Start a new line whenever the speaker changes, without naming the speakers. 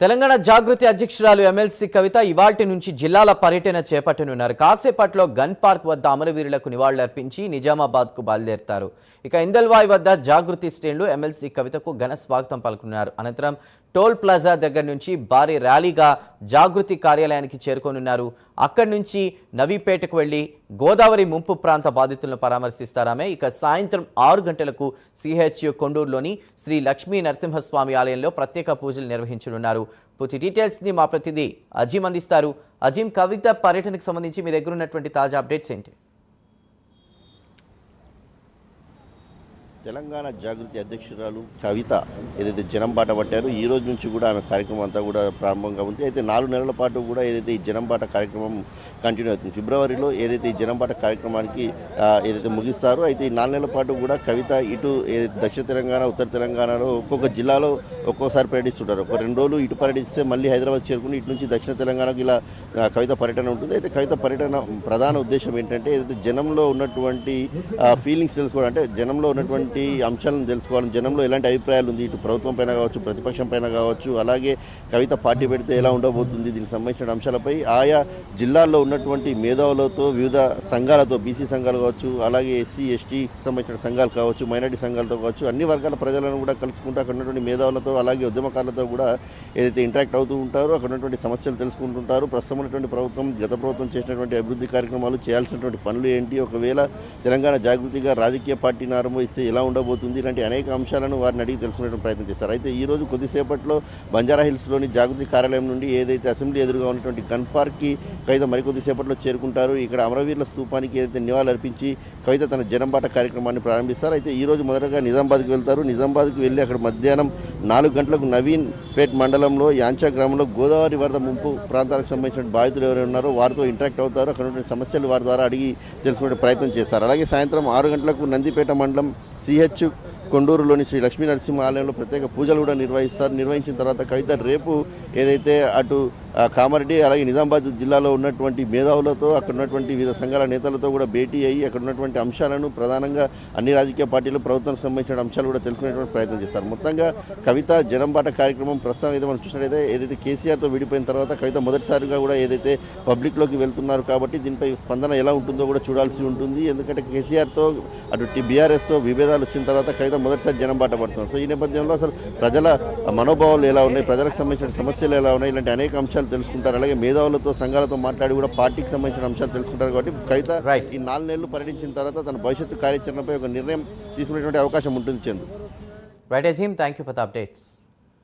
తెలంగాణ జాగృతి అధ్యక్షురాలు ఎమ్మెల్సీ కవిత ఇవాల్టి నుంచి జిల్లాల పర్యటన చేపట్టనున్నారు. కాసేపట్లో గన్ పార్క్ వద్ద అమరవీరులకు నివాళులర్పించి నిజామాబాద్కు బయలుదేరతారు. ఇక ఇందల్వాయి వద్ద జాగృతి శ్రేణులు ఎమ్మెల్సీ కవితకు ఘన స్వాగతం పలుకున్నారు. అనంతరం టోల్ ప్లాజా దగ్గర నుంచి భారీ ర్యాలీగా జాగృతి కార్యాలయానికి చేరుకోనున్నారు. అక్కడి నుంచి నవీపేటకు వెళ్లి గోదావరి ముంపు ప్రాంత బాధితులను పరామర్శిస్తారామె. ఇక సాయంత్రం 6 గంటలకు CHU కొండూరులోని శ్రీ లక్ష్మీ నరసింహస్వామి ఆలయంలో ప్రత్యేక పూజలు నిర్వహించనున్నారు. పూర్తి డీటెయిల్స్ ని మా ప్రతినిధి అజీం అందిస్తారు. అజీం, కవిత పర్యటనకు సంబంధించి మీ దగ్గర ఉన్నటువంటి తాజా అప్డేట్స్ ఏంటి?
తెలంగాణ జాగృతి అధ్యక్షురాలు కవిత ఏదైతే జనం బాట పట్టారో ఈ రోజు నుంచి కూడా ఆమె కార్యక్రమం అంతా కూడా ప్రారంభంగా ఉంది. అయితే 4 నెలల పాటు కూడా ఏదైతే ఈ జనం బాట కార్యక్రమం కంటిన్యూ అవుతుంది. ఫిబ్రవరిలో ఏదైతే ఈ జనం బాట కార్యక్రమానికి ఏదైతే ముగిస్తారో అయితే ఈ 4 నెలల పాటు కూడా కవిత ఇటు దక్షిణ తెలంగాణ, ఉత్తర తెలంగాణలో ఒక్కొక్క జిల్లాలో ఒక్కోసారి పర్యటిస్తుంటారు. ఒక 2 రోజులు ఇటు పర్యటిస్తే మళ్ళీ హైదరాబాద్ చేరుకుని ఇటు నుంచి దక్షిణ తెలంగాణకు ఇలా కవిత పర్యటన ఉంటుంది. అయితే కవిత పర్యటన ప్రధాన ఉద్దేశం ఏంటంటే ఏదైతే జనంలో ఉన్నటువంటి ఫీలింగ్స్ తెలుసుకోవడం, అంటే జనంలో ఉన్నటువంటి అంశాలను తెలుసుకోవాలి, జనంలో ఎలాంటి అభిప్రాయాలు ఉంది, ఇటు ప్రభుత్వం పైన కావచ్చు, ప్రతిపక్షం పైన కావచ్చు, అలాగే కవిత పార్టీ పెడితే ఎలా ఉండబోతుంది, దీనికి సంబంధించిన అంశాలపై ఆయా జిల్లాల్లో ఉన్నటువంటి మేధావులతో, వివిధ సంఘాలతో, బీసీ సంఘాలు కావచ్చు, అలాగే SC, ST సంబంధించిన సంఘాలు కావచ్చు, మైనార్టీ సంఘాలతో కావచ్చు, అన్ని వర్గాల ప్రజలను కూడా కలుసుకుంటూ అక్కడ ఉన్నటువంటి మేధావులతో అలాగే ఉద్యమకారులతో కూడా ఏదైతే ఇంటరాక్ట్ అవుతూ ఉంటారో అక్కడ ఉన్నటువంటి సమస్యలు తెలుసుకుంటుంటారు. ప్రస్తుతం ఉన్నటువంటి ప్రభుత్వం, గత ప్రభుత్వం చేసినటువంటి అభివృద్ధి కార్యక్రమాలు, చేయాల్సినటువంటి పనులు ఏంటి, ఒకవేళ తెలంగాణ జాగృతిగా రాజకీయ పార్టీని ఆరంభిస్తే ఎలా ఉండబోతుంది, ఇలాంటి అనేక అంశాలను వారిని అడిగి తెలుసుకునే ప్రయత్నం చేస్తారు. అయితే ఈ రోజు కొద్దిసేపట్లో బంజారాహిల్స్లోని జాగృతి కార్యాలయం నుండి ఏదైతే అసెంబ్లీ ఎదురుగా ఉన్నటువంటి గన్ పార్క్కి కవిత మరికొద్దిసేపట్లో చేరుకుంటారు. ఇక్కడ అమరవీరుల స్తూపానికి ఏదైతే నివాళులర్పించి కవిత తన జనంబాట కార్యక్రమాన్ని ప్రారంభిస్తారు. అయితే ఈ రోజు మొదటగా నిజామాబాద్కి వెళ్తారు. నిజామాబాద్కి వెళ్ళి అక్కడ మధ్యాహ్నం 4 గంటలకు నవీన్ పేట్ మండలంలో యాంచా గ్రామంలో గోదావరి వరద ముంపు ప్రాంతాలకు సంబంధించిన బాధితులు ఎవరైనా ఉన్నారో వారితో ఇంటరాక్ట్ అవుతారు. అక్కడ ఉన్న సమస్యలు వారి ద్వారా అడిగి తెలుసుకునే ప్రయత్నం చేస్తారు. అలాగే సాయంత్రం 6 గంటలకు నందిపేట మండలం CHU కొండూరులోని శ్రీ లక్ష్మీ నరసింహ ఆలయంలో ప్రత్యేక పూజలు కూడా నిర్వహిస్తారు. నిర్వహించిన తర్వాత కవిత రేపు ఏదైతే అటు కామారెడ్డి అలాగే నిజామాబాద్ జిల్లాలో ఉన్నటువంటి మేధావులతో, అక్కడ ఉన్నటువంటి వివిధ సంఘాల నేతలతో కూడా భేటీ అయ్యి అక్కడ ఉన్నటువంటి అంశాలను, ప్రధానంగా అన్ని రాజకీయ పార్టీలు, ప్రభుత్వానికి సంబంధించిన అంశాలు కూడా తెలుసుకునేటువంటి ప్రయత్నం చేస్తారు. మొత్తంగా కవిత జనంబాట కార్యక్రమం ప్రస్తుతం అయితే మనం చూసినట్టయితే ఏదైతే కేసీఆర్తో విడిపోయిన తర్వాత కవిత మొదటిసారిగా కూడా ఏదైతే పబ్లిక్లోకి వెళ్తున్నారు కాబట్టి దీనిపై స్పందన ఎలా ఉంటుందో కూడా చూడాల్సి ఉంటుంది. ఎందుకంటే కేసీఆర్తో అటు BRSతో విభేదాలు వచ్చిన తర్వాత కవిత మొదటిసారి జనం బాట పడుతున్నారు. సో ఈ నేపథ్యంలో అసలు ప్రజల మనోభావాలు ఎలా ఉన్నాయి, ప్రజలకు సంబంధించిన సమస్యలు ఎలా ఉన్నాయి, ఇలాంటి అనేక అంశాలు తెలుసుకుంటారు. అలాగే మేధావులతో, సంఘాలతో మాట్లాడి కూడా పార్టీకి సంబంధించిన అంశాలు తెలుసుకుంటారు. కాబట్టి కవిత ఈ 4 నెలలు పర్యటించిన తర్వాత తన భవిష్యత్తు కార్యాచరణపై ఒక నిర్ణయం తీసుకునేటువంటి అవకాశం ఉంటుంది. Chandu.
Right Azeem, thank you for the updates.